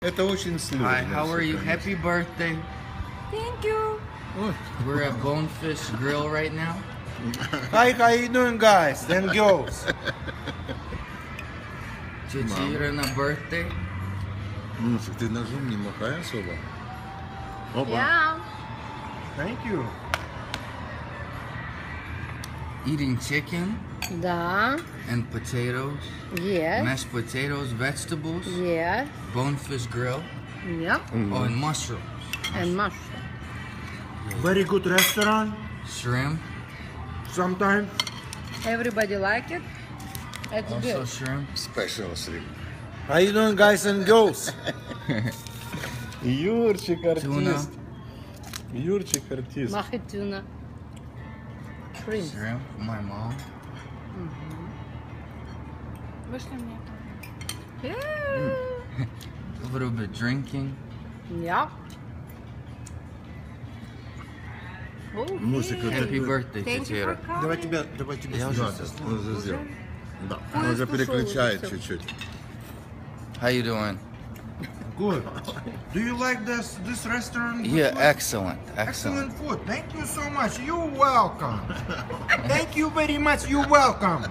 Это очень сложно. Hi, how are you? Happy birthday. Thank you. We're at Bonefish Grill right now. Hi, how you doing, guys and girls? Irina birthday. Ну, ты ножом не махай особо. Опа. Yeah. Thank you. Eating chicken Да. and potatoes. Yes. Mashed potatoes, vegetables. Yes. Bonefish Grill. Yep. Oh, and mushrooms. And mushroom. Very good restaurant. Shrimp. Sometimes. Everybody like it? It's Also good. shrimp. Special shrimp. How you doing, guys and girls? Юрчик Tuna. артист. Юрчик артист. Махатюна. Shrimp. Shrimp for my mom. Вышли мне. A little bit drinking. Yeah. Мусик, Happy birthday, Ира. Давай тебя Я уже сюда. сделал. Он уже сделал. Да. Он уже переключает чуть-чуть. How you doing? Good. Do you like this restaurant? Yeah, excellent. Excellent food. Thank you so much. You're welcome. Thank you very much. You're welcome.